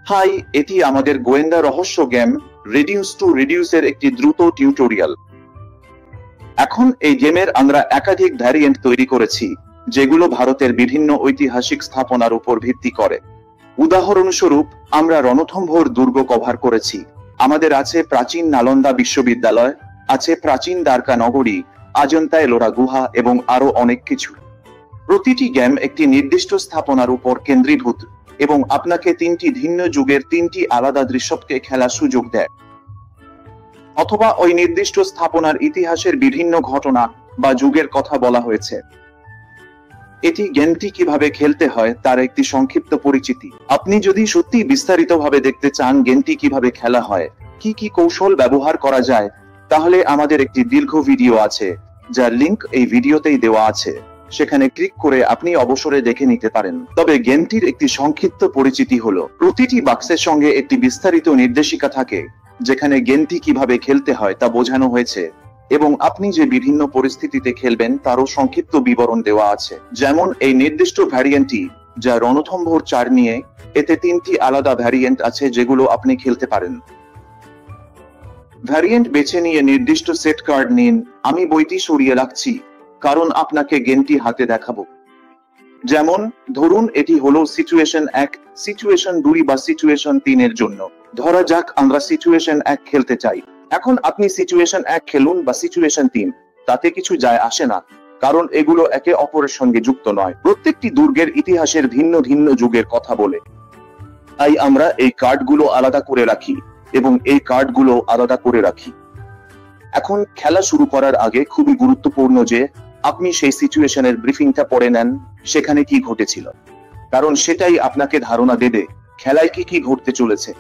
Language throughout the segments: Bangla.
হাই, এটি আমাদের গোয়েন্দা রহস্য গেম রেডিউস টু রিডিউসের একটি দ্রুত টিউটোরিয়াল। এখন এই গেমের আমরা একাধিক ভ্যারিয়েন্ট তৈরি করেছি, যেগুলো ভারতের বিভিন্ন ঐতিহাসিক স্থাপনার উপর ভিত্তি করে। উদাহরণস্বরূপ, আমরা রণথম্ভোর দুর্গ কভার করেছি। আমাদের আছে প্রাচীন নালন্দা বিশ্ববিদ্যালয়, আছে প্রাচীন দ্বারকা নগরী, অজন্তা এলোরা গুহা এবং আরো অনেক কিছু। প্রতিটি গেম একটি নির্দিষ্ট স্থাপনার উপর কেন্দ্রীভূত এবং আপনাকে তিনটি ভিন্ন যুগের তিনটি আলাদা দৃশ্যকে খেলার সুযোগ দেয়, অথবা ওই নির্দিষ্ট স্থাপনার ইতিহাসের বিভিন্ন ঘটনা বা যুগের কথা বলা হয়েছে। এটি গেমটি কিভাবে খেলতে হয় তার একটি সংক্ষিপ্ত পরিচিতি। আপনি যদি সত্যি বিস্তারিতভাবে দেখতে চান গেমটি কিভাবে খেলা হয়, কি কি কৌশল ব্যবহার করা যায়, তাহলে আমাদের একটি দীর্ঘ ভিডিও আছে, যার লিংক এই ভিডিওতেই দেওয়া আছে। সেখানে ক্লিক করে আপনি অবসরে দেখে নিতে পারেন। তবে গেমটির একটি সংক্ষিপ্ত পরিচিতি হলো, প্রতিটি বাক্সের সঙ্গে একটি বিস্তারিত নির্দেশিকা থাকে, যেখানে গেমটি কিভাবে খেলতে হয় তা বোঝানো হয়েছে, এবং আপনি যে বিভিন্ন পরিস্থিতিতে খেলবেন তারও সংক্ষিপ্ত বিবরণ দেওয়া আছে। যেমন এই নির্দিষ্ট ভ্যারিয়েন্টটি, যা রণথম্ভোর 4 নিয়ে, এতে 3টি আলাদা ভ্যারিয়েন্ট আছে যেগুলো আপনি খেলতে পারেন। ভ্যারিয়েন্ট বেছে নিয়ে নির্দিষ্ট সেট কার্ড নিন। আমি বইটি সরিয়ে রাখছি কারণ আপনাকে গেমটি হাতে দেখাবো। যেমন ধরুন এটি হলো সিচুয়েশন 1, সিচুয়েশন 2 বা সিচুয়েশন 3 এর জন্য। ধরা যাক আমরা সিচুয়েশন 1 খেলতে চাই। এখন আপনি সিচুয়েশন 1 খেলুন বা সিচুয়েশন 3, তাতে কিছু যায় আসে না, কারণ এগুলো একে অপরের সঙ্গে যুক্ত নয়। প্রত্যেকটি দুর্গের ইতিহাসের ভিন্ন ভিন্ন যুগের কথা বলে। তাই আমরা এই কার্ডগুলো আলাদা করে রাখি এবং এই কার্ডগুলো আলাদা করে রাখি। এখন খেলা শুরু করার আগে খুবই গুরুত্বপূর্ণ যে আপনি সেই সিচুয়েশনের ব্রিফিংটা পড়ে নেন, সেখানে কি ঘটেছিল, কারণ সেটাই আপনাকে ধারণা দেবে খেলায় কি কি ঘটতে চলেছে।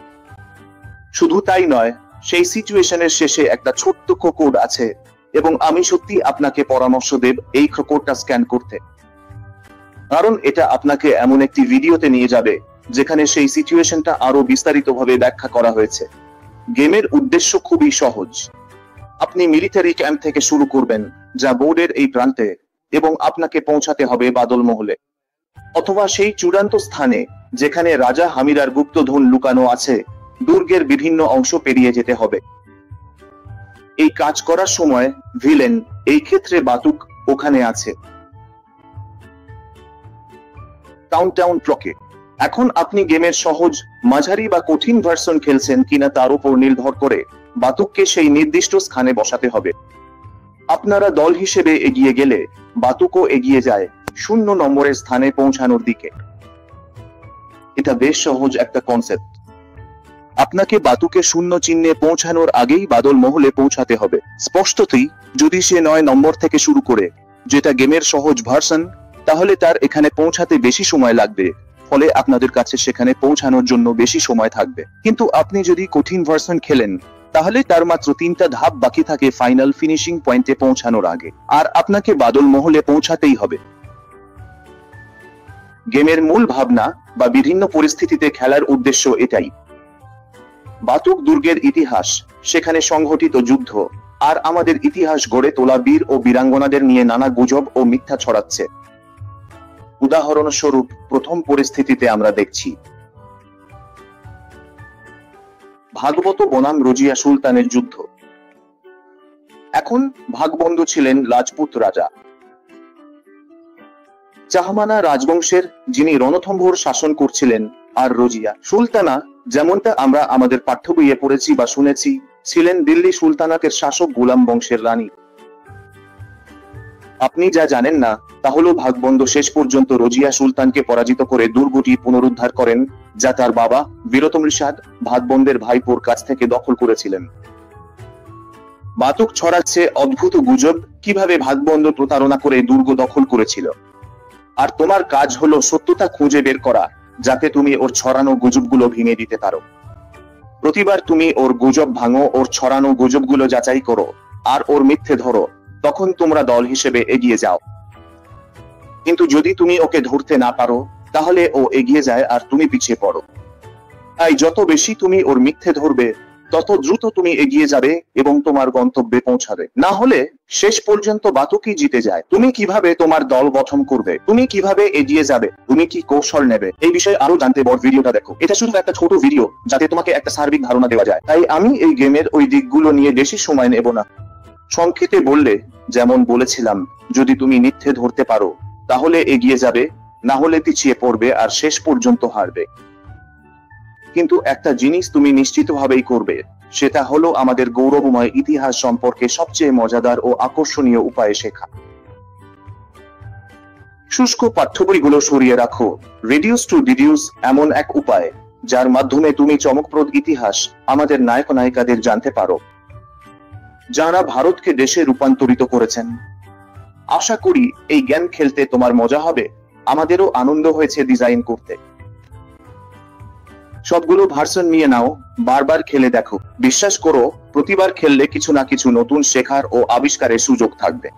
শুধু তাই নয়, সেই সিচুয়েশনের শেষে একটা ছোট্ট কোড আছে, এবং আমি সত্যি আপনাকে পরামর্শ দেব এই কোডটা স্ক্যান করতে, কারণ এটা আপনাকে এমন একটি ভিডিওতে নিয়ে যাবে যেখানে সেই সিচুয়েশনটা আরো বিস্তারিতভাবে ব্যাখ্যা করা হয়েছে। গেমের উদ্দেশ্য খুবই সহজ। আপনি মিলিটারি ক্যাম্প থেকে শুরু করবেন, যা বোর্ডের এই প্রান্তে, এবং আপনাকে পৌঁছাতে হবে বাদল মহলে, অথবা সেই চূড়ান্ত স্থানে যেখানে রাজা হামিরার গুপ্তধন লুকানো আছে। দুর্গের বিভিন্ন অংশ পেরিয়ে যেতে হবে। এই কাজ করার সময় ভিলেন, এই ক্ষেত্রে বাতুক, ওখানে আছে কাউন্টডাউন ক্লকে। এখন আপনি গেমের সহজ, মাঝারি বা কঠিন ভার্সন খেলছেন কিনা তার উপর নির্ভর করে বাতুককে সেই নির্দিষ্ট স্থানে বসাতে হবে। আপনারা দল হিসেবে এগিয়ে গেলে বাতুকও এগিয়ে যায় 0 নম্বরের স্থানে পৌঁছানোর দিকে। এটা বেশ সহজ একটা কনসেপ্ট। আপনাকে বাতুকে 0 চিহ্নে পৌঁছানোর আগেই বাদল মহলে পৌঁছাতে হবে। স্পষ্টতই যদি সে 9 নম্বর থেকে শুরু করে, যেটা গেমের সহজ ভার্সন, তাহলে তার এখানে পৌঁছাতে বেশি সময় লাগবে, ফলে আপনাদের কাছে সেখানে পৌঁছানোর জন্য বেশি সময় থাকবে। কিন্তু আপনি যদি কঠিন ভার্সন খেলেন, তাহলে তার মাত্র 3টা ধাপ বাকি থাকে ফাইনাল ফিনিশিং পয়েন্টে পৌঁছানোর আগে, আর আপনাকে বাদল মহলে পৌঁছাতেই হবে। গেমের মূল ভাবনা বা বিভিন্ন পরিস্থিতিতে খেলার উদ্দেশ্য এটাই। বাতুক দুর্গের ইতিহাস, সেখানে সংঘটিত যুদ্ধ, আর আমাদের ইতিহাস গড়ে তোলা বীর ও বীরাঙ্গনাদের নিয়ে নানা গুজব ও মিথ্যা ছড়াচ্ছে। উদাহরণস্বরূপ, প্রথম পরিস্থিতিতে আমরা দেখছি ভাগবত বনাম রজিয়া সুলতানের যুদ্ধ। এখন ভাগবন্ধু ছিলেন রাজপুত রাজা, চাহমানা রাজবংশের, যিনি রণথম্ভোর শাসন করছিলেন, আর রজিয়া সুলতানা, যেমনটা আমরা আমাদের পাঠ্য বইয়ে পড়েছি বা শুনেছি, ছিলেন দিল্লি সুলতানাতের শাসক গোলাম বংশের রানী। আপনি যা জানেন না তা হলো ভাগবন্ধু শেষ পর্যন্ত রজিয়া সুলতানকে পরাজিত করে দুর্গটি পুনরুদ্ধার করেন, যা তার বাবা বীরতমৃষাদ ভাগবন্ধের ভাইপোর কাছ থেকে দখল করেছিলেন। বাতুক ছড়াচ্ছে অদ্ভুত গুজব কিভাবে ভাগবন্ধু প্রতারণা করে দুর্গ দখল করেছিল, আর তোমার কাজ হলো সত্যতা খুঁজে বের করা, যাতে তুমি ওর ছড়ানো গুজবগুলো ভেঙে দিতে পারো। প্রতিবার তুমি ওর গুজব ভাঙো, ওর ছড়ানো গুজবগুলো যাচাই করো, আর ওর মিথ্যে ধরো, তখন তোমরা দল হিসেবে এগিয়ে যাও। কিন্তু যদি তুমি ওকে ধরতে না পারো, তাহলে ও এগিয়ে যায় আর তুমি পিছিয়ে পড়ো। তাই যত বেশি তুমি ওর মিথ্যে ধরবে, তত দ্রুত তুমি এগিয়ে যাবে এবং তোমার গন্তব্যে পৌঁছাবে। না হলে শেষ পর্যন্ত বাতুকি জিতে যায়। তুমি কিভাবে তোমার দল গঠন করবে, তুমি কিভাবে এগিয়ে যাবে, তুমি কি কৌশল নেবে, এই বিষয়ে আরো জানতে বড় ভিডিওটা দেখো। এটা শুধু একটা ছোট ভিডিও যাতে তোমাকে একটা সার্বিক ধারণা দেওয়া যায়। তাই আমি এই গেমের ওই দিকগুলো নিয়ে বেশি সময় নেব না। সংক্ষেপে বললে, যেমন বলেছিলাম, যদি তুমি মিথ্যে ধরতে পারো তাহলে এগিয়ে যাবে, না হলে পিছিয়ে পড়বে আর শেষ পর্যন্ত হারবে। কিন্তু একটা জিনিস তুমি নিশ্চিতভাবেই করবে, সেটা হলো আমাদের গৌরবময় ইতিহাস সম্পর্কে সবচেয়ে মজাদার ও আকর্ষণীয় উপায়ে শেখা। শুষ্ক পাঠ্যবইগুলো সরিয়ে রাখো। রিডিউস টু ডিডিউস এমন এক উপায় যার মাধ্যমে তুমি চমকপ্রদ ইতিহাস আমাদের নায়ক নায়িকাদের জানতে পারো, যারা ভারতকে দেশে রূপান্তরিত করেছেন। আশা করি এই গেম খেলতে তোমার মজা হবে, আমাদেরও আনন্দ হয়েছে ডিজাইন করতে। সবগুলো ভার্সন নিয়ে নাও, বারবার খেলে দেখো। বিশ্বাস করো, প্রতিবার খেললে কিছু না কিছু নতুন শেখার ও আবিষ্কারের সুযোগ থাকবে।